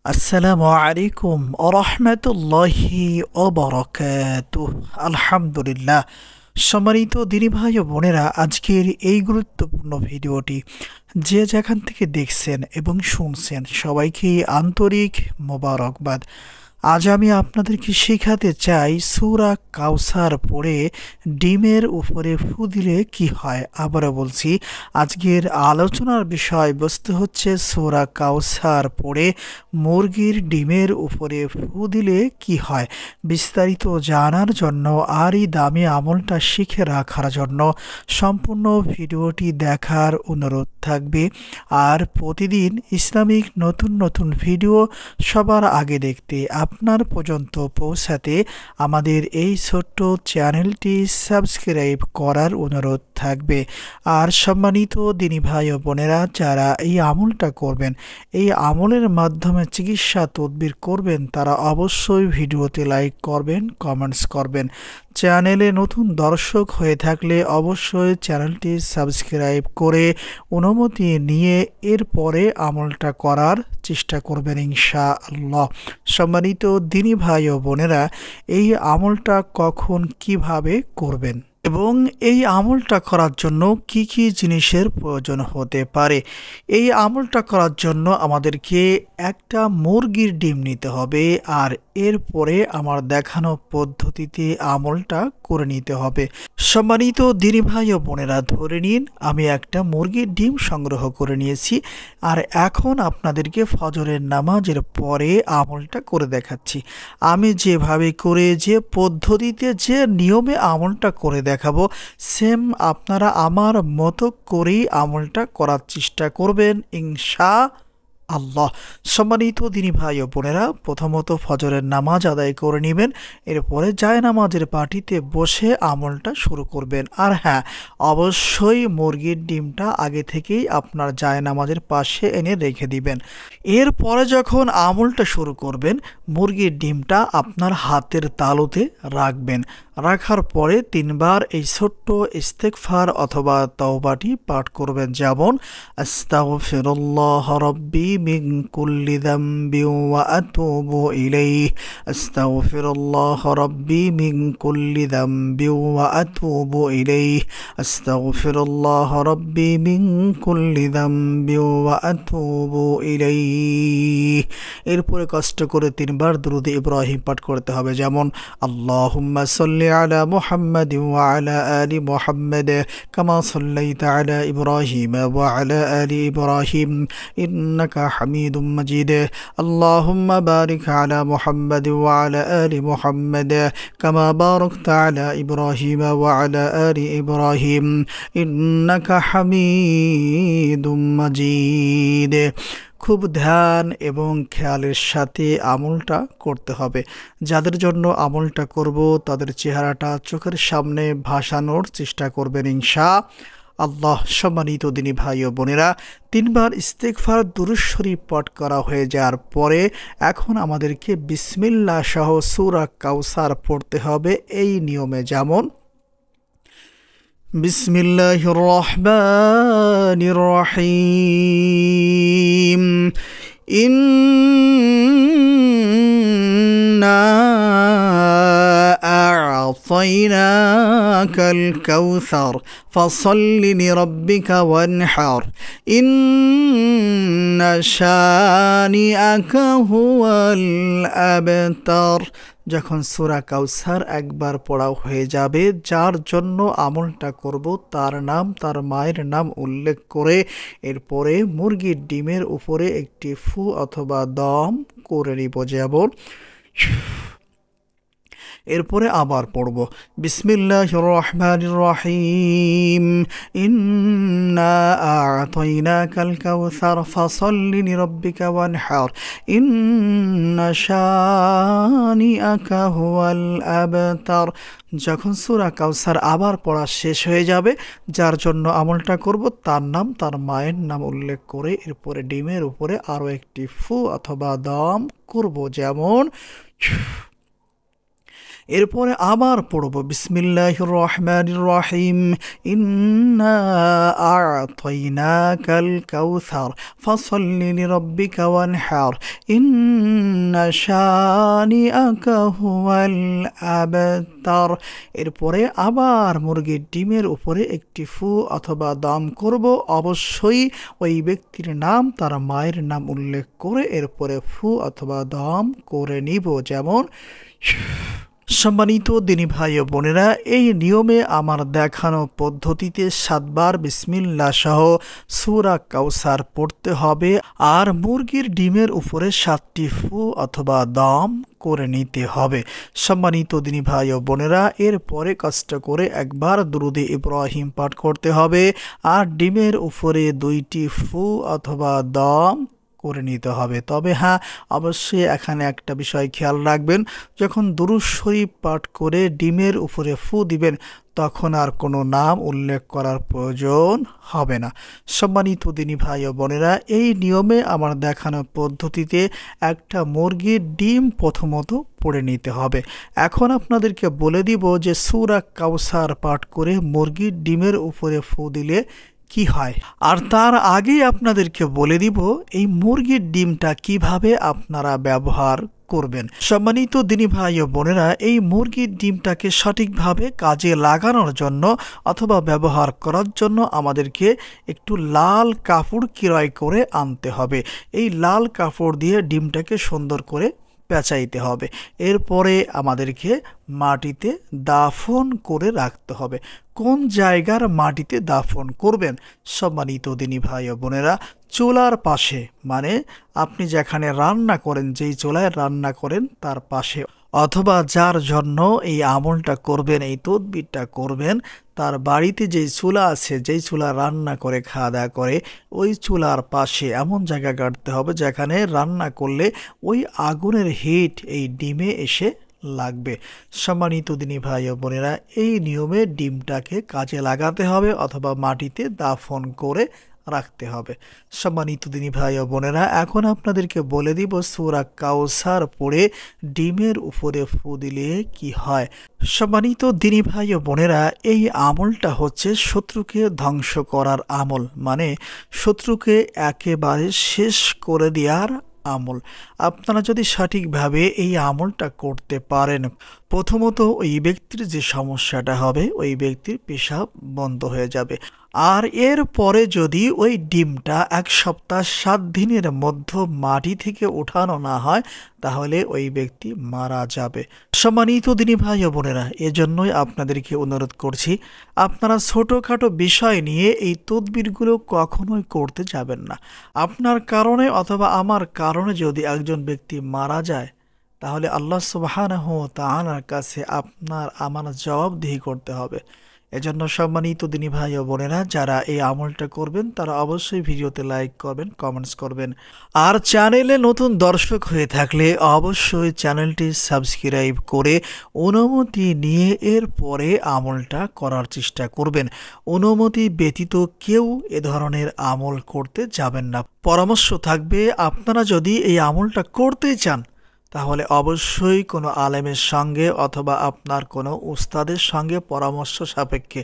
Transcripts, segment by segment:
আসসালামু আলাইকুম ওরহমতুল্লাহি ওবরাকাতুহ। আলহামদুলিল্লাহ। সম্মানিত দিনী ভাই ও বোনেরা, আজকের এই গুরুত্বপূর্ণ ভিডিওটি যে যেখান থেকে দেখছেন এবং শুনছেন সবাইকে আন্তরিক মোবারকবাদ। আজ আমি আপনাদেরকে শেখাতে চাই সূরা কাউসার পড়ে ডিমের উপরে ফু দিলে কি হয়। আবারও বলছি, আজকের আলোচনার বিষয়বস্তু হচ্ছে সূরা কাউসার পড়ে মুরগির ডিমের উপরে ফু দিলে কি হয়। বিস্তারিত জানার জন্য আর এই দামি আমলটা শিখে রাখার জন্য সম্পূর্ণ ভিডিওটি দেখার অনুরোধ থাকবে। আর প্রতিদিন ইসলামিক নতুন নতুন ভিডিও সবার আগে দেখতে আপনার পর্যন্ত পৌঁছাতে আমাদের এই ছোট্ট চ্যানেলটি সাবস্ক্রাইব করার অনুরোধ থাকবে। আর সম্মানিত দিনী ভাই ও বোনেরা, যারা এই আমলটা করবেন, এই আমলের মাধ্যমে চিকিৎসা তদবির করবেন, তারা অবশ্যই ভিডিওতে লাইক করবেন, কমেন্টস করবেন। চ্যানেলে নতুন দর্শক হয়ে থাকলে অবশ্যই চ্যানেলটি সাবস্ক্রাইব করে অনুমতি নিয়ে এরপরে আমলটা করার চেষ্টা করবেন ইনশাআল্লাহ। সম্মানিত দিনী ভাই ও বোনেরা, এই আমলটা কখন কিভাবে করবেন এবং এই আমলটা করার জন্য কি কি জিনিসের প্রয়োজন হতে পারে। এই আমলটা করার জন্য আমাদেরকে একটা মুরগির ডিম নিতে হবে, আর এরপরে আমার দেখানো পদ্ধতিতে আমলটা করে নিতে হবে। সম্মানিত দিনী ভাই ও বোনেরা, ধরে নিন আমি একটা মুরগির ডিম সংগ্রহ করে নিয়েছি, আর এখন আপনাদেরকে ফজরের নামাজের পরে আমলটা করে দেখাচ্ছি। আমি যেভাবে করে, যে পদ্ধতিতে, যে নিয়মে আমলটা করে দেখাবো, সেম আপনারা আমার মতো করেই আমলটা করার চেষ্টা করবেন ইনশাআল্লাহ। সম্মানিত দিনী ভাই ও বোনেরা, প্রথমত ফজরের নামাজ আদায় করে নেবেন, এরপরে জায়নামাজের পাটিতে বসে আমলটা শুরু করবেন। আর হ্যাঁ, অবশ্যই মুরগির ডিমটা আগে থেকেই আপনার জায়নামাজের পাশে এনে রেখে দিবেন। এরপরে যখন আমলটা শুরু করবেন, মুরগির ডিমটা আপনার হাতের তালুতে রাখবেন। রাখার পরে 3 বার এই ছোট্ট ইস্তেগফার অথবা তাওবাটি পাঠ করবেন, যেমন আস্তাগফিরুল্লাহ রাব্বি মিন কুল্লি যামবি ওয়া আতুবু ইলাইহি, আস্তাগফিরুল্লাহ রাব্বি মিন কুল্লি যামবি ওয়া আতুবু ইলাইহি, আস্তাগফিরুল্লাহ রাব্বি মিন কুল্লি যামবি ওয়া আতুবু ইলাইহি। এরপরে কষ্ট করে 3 বার দুরূদ ইব্রাহিম পাঠ করতে হবে, যেমন আল্লাহুম্মা সাল্লি আলা মুহাম্মাদ ওয়া আলা আলি মুহাম্মাদ কামা সাল্লাইতা আলা ইব্রাহিম ওয়া আলা আলি ইব্রাহিম ইন্নাকা হামিদুম মাজিদ। আল্লাহুম্মা বারিক আলা মুহাম্মাদ ওয়া আলা আলি মুহাম্মাদ কামা বারাকতা আলা ইব্রাহিম ওয়া আলা আলি ইব্রাহিম ইন্নাকা হামিদুম মাজিদ। খুব ধ্যান এবং খেয়ালের সাথে আমলটা করতে হবে। যাদের জন্য আমলটা করব তাদের চেহারাটা চোখের সামনে ভাসানোর চেষ্টা করবেন ইনশাআল্লাহ। সম্মানিত দিনী ভাই ও বোনেরা, 3 বার ইস্তেগফার দুরূদ শরীফ পাঠ করা হয়ে যাওয়ার পরে এখন আমাদেরকে বিসমিল্লাহ সহ সূরা কাউসার পড়তে হবে এই নিয়মে, যেমন বিসমিল্লাহির রহমানির রহিম, ইন্না আ'তাইনাকাল কাউসার ফাসাল্লি লিরাব্বিকা ওয়ানহার, ইন্না শানিআকা হুয়াল আবতার। যখন সূরা কাউসার একবার পড়া হয়ে যাবে, যার জন্য আমলটা করব তার নাম, তার মায়ের নাম উল্লেখ করে এরপরে মুরগির ডিমের উপরে একটি ফু অথবা দম করে নিব, যেমন এরপরে আবার পড়ব বিসমিল্লাহির রহমানির রহিম, ইন্না আ'তাইনাকাল কাউসার ফাসাল্লি লিরাব্বিকা ওয়ানহার, ইন্না শানিআকা হুয়াল আবতার। যখন সূরা কাউসার আবার পড়া শেষ হয়ে যাবে, যার জন্য আমলটা করব তার নাম, তার মায়ের নাম উল্লেখ করে এরপরে ডিমের উপরে আরও একটি ফু অথবা দম করব, যেমন এরপরে আবার পড়ব বিসমিল্লাহির রহমানির রহিম ইন্না আ'তাইনাকাল কাউসার ফাসাল্লি লিরাব্বিকা ওয়ানহার ইন্না শানিআকা হুয়াল আবতার। এরপরে আবার মুরগির ডিমের উপরে একটি ফু অথবা দম করব। অবশ্যই ওই ব্যক্তির নাম, তার মায়ের নাম উল্লেখ করে এরপরে ফু অথবা দম করে নিব। যেমন সম্মানিত দিনী ভাই ও বোনেরা, এই নিয়মে আমার দেখানো পদ্ধতিতে 7 বার বিসমিল্লাহ সহ সূরা কাউসার পড়তে হবে আর মুরগির ডিমের উপরে 7টি ফু অথবা দম করে নিতে হবে। সম্মানিত দিনী ভাই ও বোনেরা, এরপরে কষ্ট করে একবার দুরুদে ইব্রাহিম পাঠ করতে হবে আর ডিমের উপরে 2টি ফু অথবা দম করে নিতে হবে। তবে হ্যাঁ, অবশ্যই এখানে একটা বিষয় খেয়াল রাখবেন, যখন দুরূদ শরীফ পাঠ করে ডিমের উপরে ফু দিবেন তখন আর কোনো নাম উল্লেখ করার প্রয়োজন হবে না। সম্মানিত দিনী ভাই ও বোনেরা, এই নিয়মে আমার দেখানো পদ্ধতিতে একটা মুরগির ডিম প্রথমত পড়ে নিতে হবে। এখন আপনাদেরকে বলে দিব যে সূরা কাউসার পাঠ করে মুরগির ডিমের উপরে ফু দিলে কি হয়, আর তার আগেই আপনাদেরকে বলে দিব এই মুরগির ডিমটা কিভাবে আপনারা ব্যবহার করবেন। সম্মানিত দিনী ভাই ও বোনেরা, এই মুরগির ডিমটাকে সঠিকভাবে কাজে লাগানোর জন্য অথবা ব্যবহার করার জন্য আমাদেরকে একটু লাল কাপড় ক্রয় করে আনতে হবে। এই লাল কাপড় দিয়ে ডিমটাকে সুন্দর করে পেঁচাইতে হবে। এরপরে আমাদেরকে মাটিতে দাফন করে রাখতে হবে। কোন জায়গার মাটিতে দাফন করবেন? সম্মানিত দিনী ভাই ও বোনেরা, চুলার পাশে, মানে আপনি যেখানে রান্না করেন, যেই চুলায় রান্না করেন তার পাশে, অথবা যার জন্য এই আমলটা করবেন, এই তদবিরটা করবেন, তার বাড়িতে যেই চুলা আছে, যেই চুলা রান্না করে খাওয়া দাওয়া করে, ওই চুলার পাশে এমন জায়গা কাটতে হবে যেখানে রান্না করলে ওই আগুনের হিট এই ডিমে এসে লাগবে। সম্মানিত দিনী ভাই ও বোনেরা, এই নিয়মে ডিমটাকে কাজে লাগাতে হবে অথবা মাটিতে দাফন করে রাখতে হবে। সম্মানিত দিনী ভাই ও বোনেরা, এখন আপনাদেরকে বলে দিব সূরা কাউসার পড়ে ডিমের উপরে ফু দিলে কি হয়। সম্মানিত দিনী ভাই ও বোনেরা, এই আমলটা হচ্ছে শত্রুকে ধ্বংস করার আমল, মানে শত্রুকে একেবারে শেষ করে দেওয়ার আমল। আপনারা যদি সঠিকভাবে এই আমলটা করতে পারেন, প্রথমত ওই ব্যক্তির যে সমস্যাটা হবে, ওই ব্যক্তির পেশাব বন্ধ হয়ে যাবে। আর এর পরে যদি ওই ডিমটা 1 সপ্তাহ 7 দিনের মধ্যে মাটি থেকে উঠানো না হয়, তাহলে ওই ব্যক্তি মারা যাবে। সম্মানিত দিনী ভাই ও বোনেরা, এজন্যই আপনাদেরকে অনুরোধ করছি, আপনারা ছোটোখাটো বিষয় নিয়ে এই তদবিরগুলো কখনোই করতে যাবেন না। আপনার কারণে অথবা আমার কারণে যদি একজন ব্যক্তি মারা যায়, তাহলে আল্লাহ সুবহানাহু ওয়া তাআলার কাছে আপনার আমার জবাবদিহি করতে হবে। এজন্য সম্মানিত দিনী ভাই ও বোনেরা, যারা এই আমলটা করবেন তারা অবশ্যই ভিডিওতে লাইক করবেন, কমেন্টস করবেন, আর চ্যানেলে নতুন দর্শক হয়ে থাকলে অবশ্যই চ্যানেলটি সাবস্ক্রাইব করে অনুমতি নিয়ে এরপরে আমলটা করার চেষ্টা করবেন। অনুমতি ব্যতীত কেউ এ ধরনের আমল করতে যাবেন না। পরামর্শ থাকবে, আপনারা যদি এই আমলটা করতে চান তাহলে অবশ্যই কোনো আলেমের সঙ্গে অথবা আপনার কোনো উস্তাদের সঙ্গে পরামর্শ সাপেক্ষে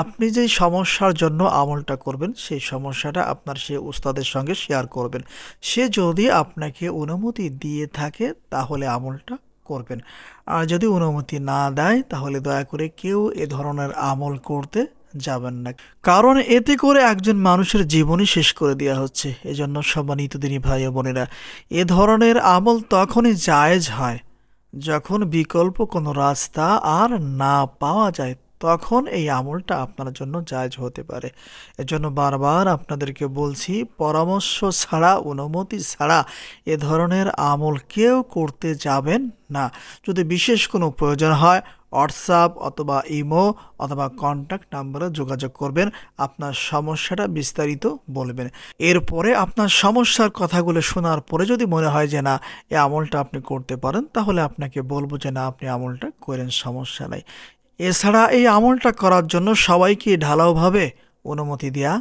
আপনি যেই সমস্যার জন্য আমলটা করবেন, সেই সমস্যাটা আপনার সেই উস্তাদের সঙ্গে শেয়ার করবেন। সে যদি আপনাকে অনুমতি দিয়ে থাকে তাহলে আমলটা করবেন, আর যদি অনুমতি না দেয় তাহলে দয়া করে কেউ এ ধরনের আমল করতে যাবেন না, কারণ এতে করে একজন মানুষের জীবনই শেষ করে দেওয়া হচ্ছে। এজন্য সম্মানিত দিনী ভাই ও বোনেরা, এ ধরনের আমল তখনই জায়েজ হয় যখন বিকল্প কোনো রাস্তা আর না পাওয়া যায়, তখন এই আমলটা আপনার জন্য জায়েজ হতে পারে। এজন্য বারবার আপনাদেরকে বলছি, পরামর্শ ছাড়া, অনুমতি ছাড়া এ ধরনের আমল কেউ করতে যাবেন না। যদি বিশেষ কোনো প্রয়োজন হয় হোয়াটসঅ্যাপ অথবা ইমো অথবা কন্ট্যাক্ট নাম্বারে যোগাযোগ করবেন, আপনার সমস্যাটা বিস্তারিত বলবেন। এরপরে আপনার সমস্যার কথাগুলো শোনার পরে যদি মনে হয় যে না, এই আমলটা আপনি করতে পারেন, তাহলে আপনাকে বলবো যে না, আপনি আমলটা করেন, সমস্যা নাই। এছাড়া এই আমলটা করার জন্য সবাইকে ঢালাওভাবে অনুমতি দেওয়া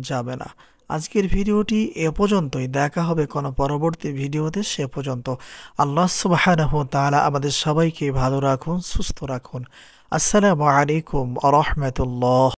যাবে না। আজকের ভিডিওটি এ পর্যন্তই। দেখা হবে কোনো পরবর্তী ভিডিওতে। সে পর্যন্ত আল্লাহ সুবহানাহু ওয়া তাআলা আমাদের সবাইকে ভালো রাখুন, সুস্থ রাখুন। আসসালামু আলাইকুম ওয়া রাহমাতুল্লাহ।